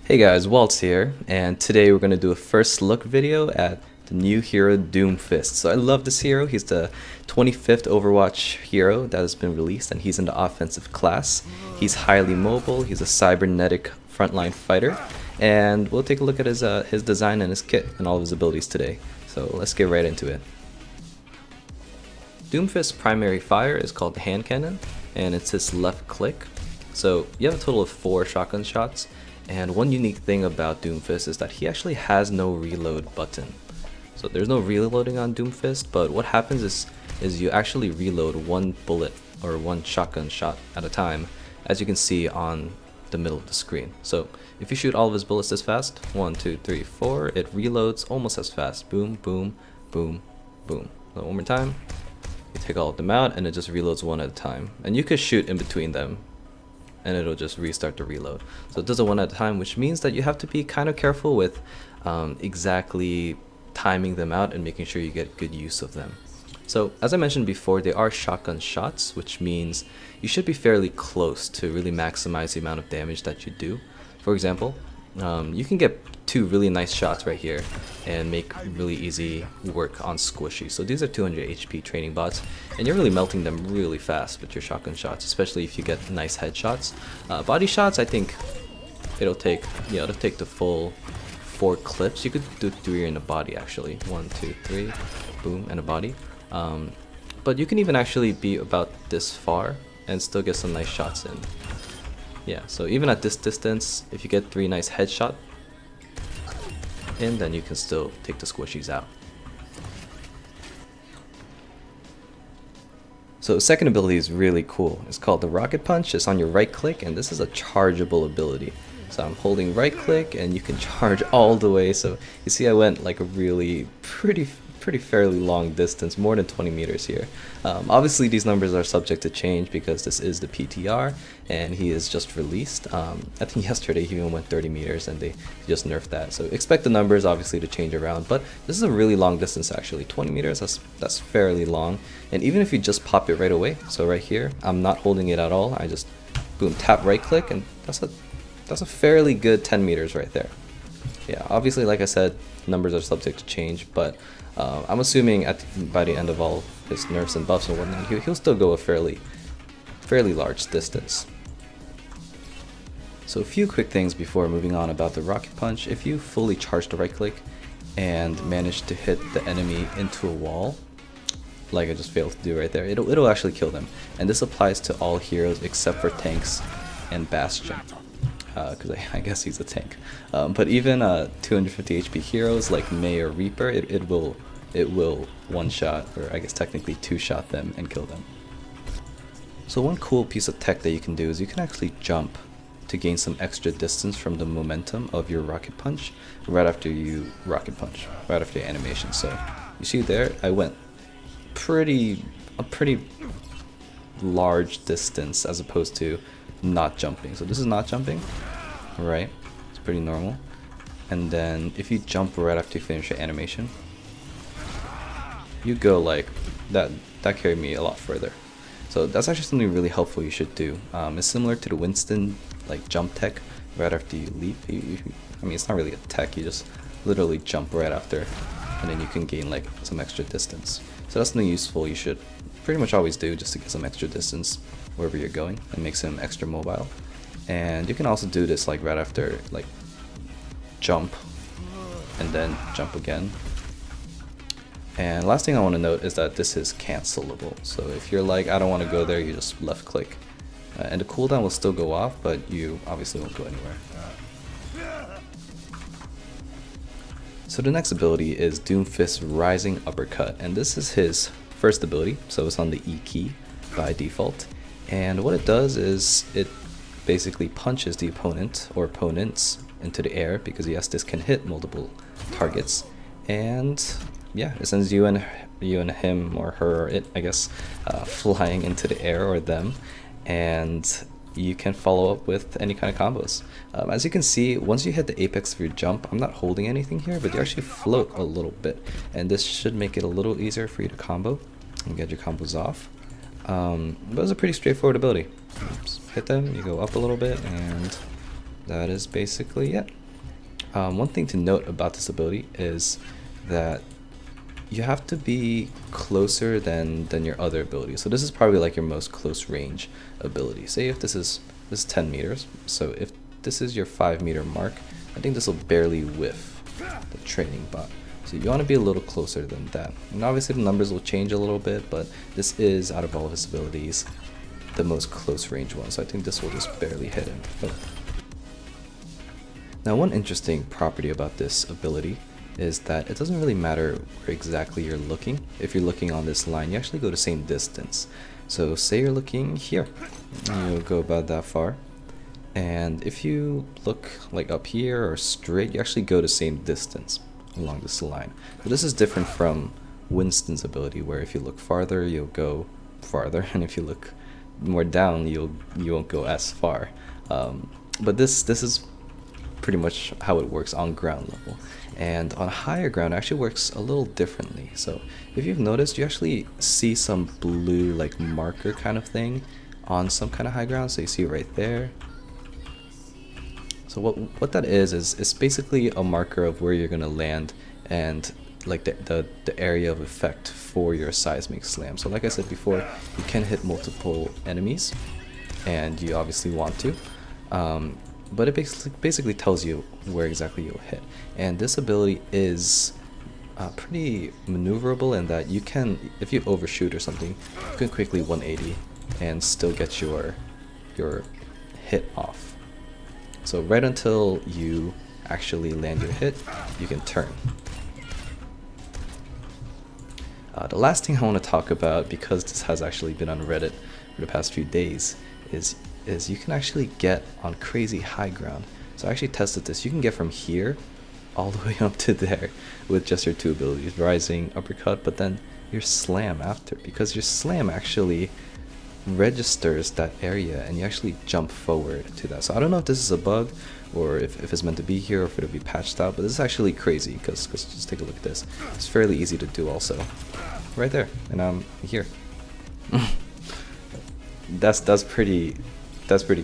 Hey guys, Waltz here, and today we're going to do a first look video at the new hero DOOMFIST. So I love this hero. He's the 25th Overwatch hero that has been released, and he's in the offensive class. He's highly mobile, he's a cybernetic frontline fighter, and we'll take a look at his design and his kit and all of his abilities today. So let's get right into it. DOOMFIST's primary fire is called the hand cannon, and it's his left click. So you have a total of 4 shotgun shots. And one unique thing about DOOMFIST is that he actually has no reload button. So there's no reloading on DOOMFIST, but what happens is you actually reload one bullet or one shotgun shot at a time, as you can see on the middle of the screen. So if you shoot all of his bullets this fast, 1, 2, 3, 4, it reloads almost as fast. Boom, boom, boom, boom. So one more time, you take all of them out and it just reloads one at a time. And you could shoot in between them and it'll just restart the reload. So it does it one at a time, which means that you have to be kind of careful with exactly timing them out and making sure you get good use of them. So as I mentioned before, they are shotgun shots, which means you should be fairly close to really maximize the amount of damage that you do. For example, you can get 2 really nice shots right here and make really easy work on Squishy. So these are 200 HP training bots, and you're really melting them really fast with your shotgun shots, especially if you get nice headshots. Body shots, I think it'll take the full 4 clips. You could do 3 in the body actually. 1, 2, 3, boom, and a body. But you can even actually be about this far and still get some nice shots in. Yeah, so even at this distance, if you get 3 nice headshots in, then you can still take the squishies out. So the second ability is really cool. It's called the Rocket Punch. It's on your right click, and this is a chargeable ability. So I'm holding right click and you can charge all the way. So you see I went like a really pretty fairly long distance, more than 20 meters here. Obviously these numbers are subject to change because this is the PTR and he is just released. I think yesterday he even went 30 meters and they just nerfed that. So expect the numbers obviously to change around, but this is a really long distance actually. 20 meters, that's fairly long. And even if you just pop it right away, so right here, I'm not holding it at all. I just boom, tap right click, and that's a fairly good 10 meters right there. Yeah, obviously like I said, numbers are subject to change, but I'm assuming by the end of all his nerfs and buffs and whatnot, he'll still go a fairly large distance. So a few quick things before moving on about the Rocket Punch. If you fully charge the right click and manage to hit the enemy into a wall, like I just failed to do right there, it'll actually kill them. And this applies to all heroes except for tanks and Bastion. Because I guess he's a tank. But even 250 HP heroes like May or Reaper, it will one-shot, or I guess technically 2-shot them and kill them. So one cool piece of tech that you can do is you can actually jump to gain some extra distance from the momentum of your Rocket Punch right after you Rocket Punch, right after your animation. So you see there, I went a pretty large distance as opposed to not jumping. So this is not jumping, right? It's pretty normal. And then if you jump right after you finish your animation, you go like that. That carried me a lot further. So that's actually something really helpful you should do. It's similar to the Winston like jump tech right after you leap. I mean, it's not really a tech, you just literally jump right after and then you can gain like some extra distance. So that's something useful you should pretty much always do, just to get some extra distance wherever you're going. It makes him extra mobile. And you can also do this like right after like jump and then jump again. And last thing I want to note is that this is cancelable. So if you're like, I don't want to go there, you just left click. And the cooldown will still go off, but you obviously won't go anywhere. So the next ability is DOOMFIST Rising Uppercut, and this is his first ability, so it's on the E key by default. And what it does is it basically punches the opponent or opponents into the air, because yes, this can hit multiple targets. And yeah, it sends you and him or her or it, I guess, flying into the air, or them, and you can follow up with any kind of combos. As you can see, once you hit the apex of your jump, I'm not holding anything here, but you actually float a little bit, and this should make it a little easier for you to combo and get your combos off. But it's a pretty straightforward ability. Just hit them, you go up a little bit, and that is basically it. One thing to note about this ability is that you have to be closer than your other abilities. So this is probably like your most close range ability. Say if this is 10 meters, so if this is your 5-meter mark, I think this will barely whiff the training bot. So you want to be a little closer than that. And obviously the numbers will change a little bit, but this is, out of all of his abilities, the most close range one. So I think this will just barely hit him. Now, one interesting property about this ability is that it doesn't really matter where exactly you're looking. If you're looking on this line, you actually go the same distance. So say you're looking here, you'll go about that far. And if you look like up here or straight, you actually go the same distance along this line. So this is different from Winston's ability, where if you look farther, you'll go farther, and if you look more down, you won't go as far. But this is pretty much how it works on ground level. And on higher ground, it actually works a little differently. So if you've noticed, you actually see some blue like marker kind of thing on some kind of high ground. So you see it right there. So what that is it's basically a marker of where you're gonna land and like the area of effect for your seismic slam. So like I said before, you can hit multiple enemies, and you obviously want to. But it basically tells you where exactly you'll hit. And this ability is pretty maneuverable in that you can, if you overshoot or something, you can quickly 180 and still get your hit off. So right until you actually land your hit, you can turn. The last thing I want to talk about, because this has actually been on Reddit for the past few days, is you can actually get on crazy high ground. So I actually tested this. You can get from here all the way up to there with just your two abilities, Rising, Uppercut, but then your Slam after, because your Slam actually registers that area and you actually jump forward to that. So I don't know if this is a bug or if it's meant to be here or if it'll be patched out, but this is actually crazy because just take a look at this. It's fairly easy to do also. Right there, and I'm here. That's pretty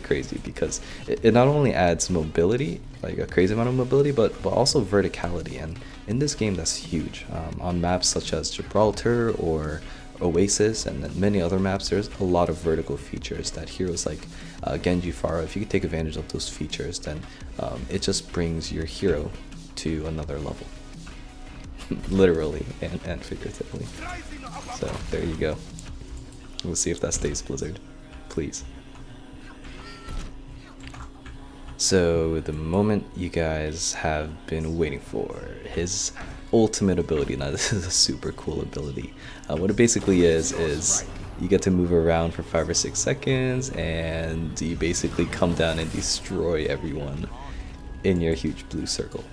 crazy because it not only adds mobility, like a crazy amount of mobility, but also verticality, and in this game that's huge. On maps such as Gibraltar or Oasis and then many other maps, there's a lot of vertical features that heroes like Genji, Pharah, if you could take advantage of those features, then it just brings your hero to another level. Literally and figuratively. So there you go. We'll see if that stays Blizzard. Please. So the moment you guys have been waiting for, his ultimate ability. Now this is a super cool ability. What it basically is you get to move around for 5 or 6 seconds and you basically come down and destroy everyone in your huge blue circle.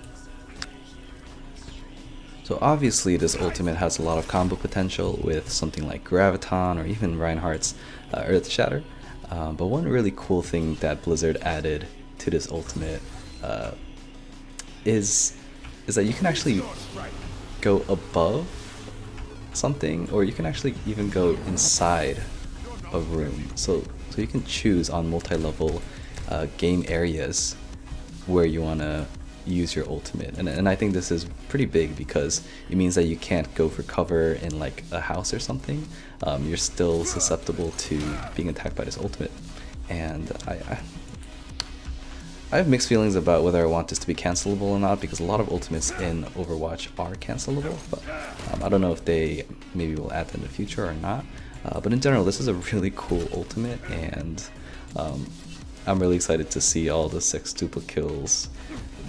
So obviously this ultimate has a lot of combo potential with something like Graviton or even Reinhardt's Earth Shatter. But one really cool thing that Blizzard added to this ultimate is that you can actually go above something, or you can actually even go inside a room. So you can choose on multi-level game areas where you want to use your ultimate, and I think this is pretty big because it means that you can't go for cover in like a house or something. You're still susceptible to being attacked by this ultimate, and I have mixed feelings about whether I want this to be cancelable or not, because a lot of ultimates in Overwatch are cancelable, but I don't know if they maybe will add that in the future or not. But in general, this is a really cool ultimate, and I'm really excited to see all the sextuple kills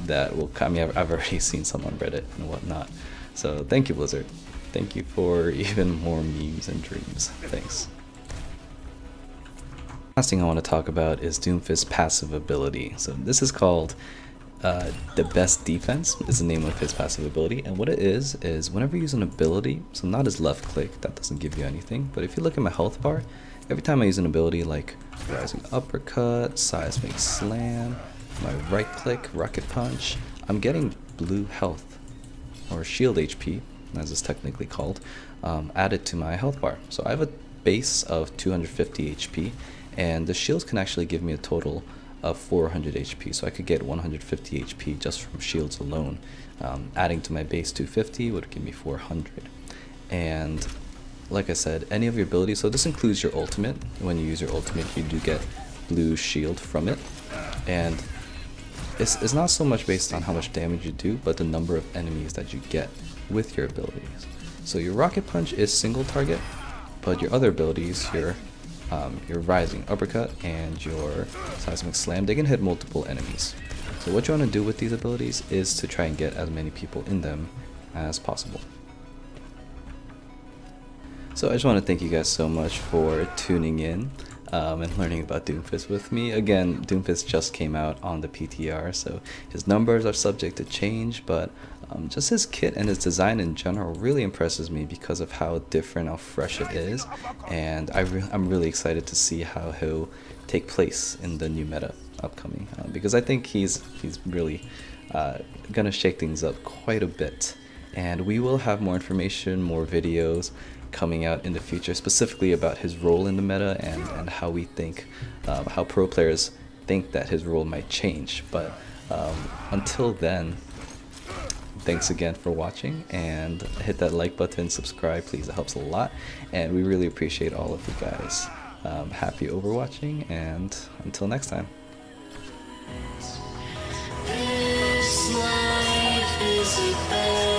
that will come. I mean, I've already seen some on Reddit and whatnot. So thank you, Blizzard. Thank you for even more memes and dreams. Thanks. Last thing I want to talk about is DOOMFIST's passive ability. So this is called the best defense is the name of his passive ability, and what it is whenever you use an ability, so not his left click, that doesn't give you anything, but if you look at my health bar, every time I use an ability like Rising Uppercut, Seismic Slam, my right click, Rocket Punch, I'm getting blue health, or shield HP, as it's technically called, added to my health bar. So I have a base of 250 HP, and the shields can actually give me a total of 400 HP, so I could get 150 HP just from shields alone. Adding to my base 250 would give me 400. And like I said, any of your abilities, so this includes your ultimate. When you use your ultimate, you do get blue shield from it, and it's not so much based on how much damage you do, but the number of enemies that you get with your abilities. So your rocket punch is single target, but your other abilities, your rising uppercut and your seismic slam, they can hit multiple enemies. So what you want to do with these abilities is to try and get as many people in them as possible. So I just want to thank you guys so much for tuning in and learning about DOOMFIST with me. Again, DOOMFIST just came out on the PTR, so his numbers are subject to change, but just his kit and his design in general really impresses me because of how different, how fresh it is, and I'm really excited to see how he'll take place in the new meta upcoming, because I think he's really gonna shake things up quite a bit. And we will have more information, more videos coming out in the future, specifically about his role in the meta and how we think, how pro players think that his role might change. But until then, thanks again for watching, and hit that like button, subscribe please, it helps a lot, and we really appreciate all of you guys. Happy Overwatching, and until next time. This life is a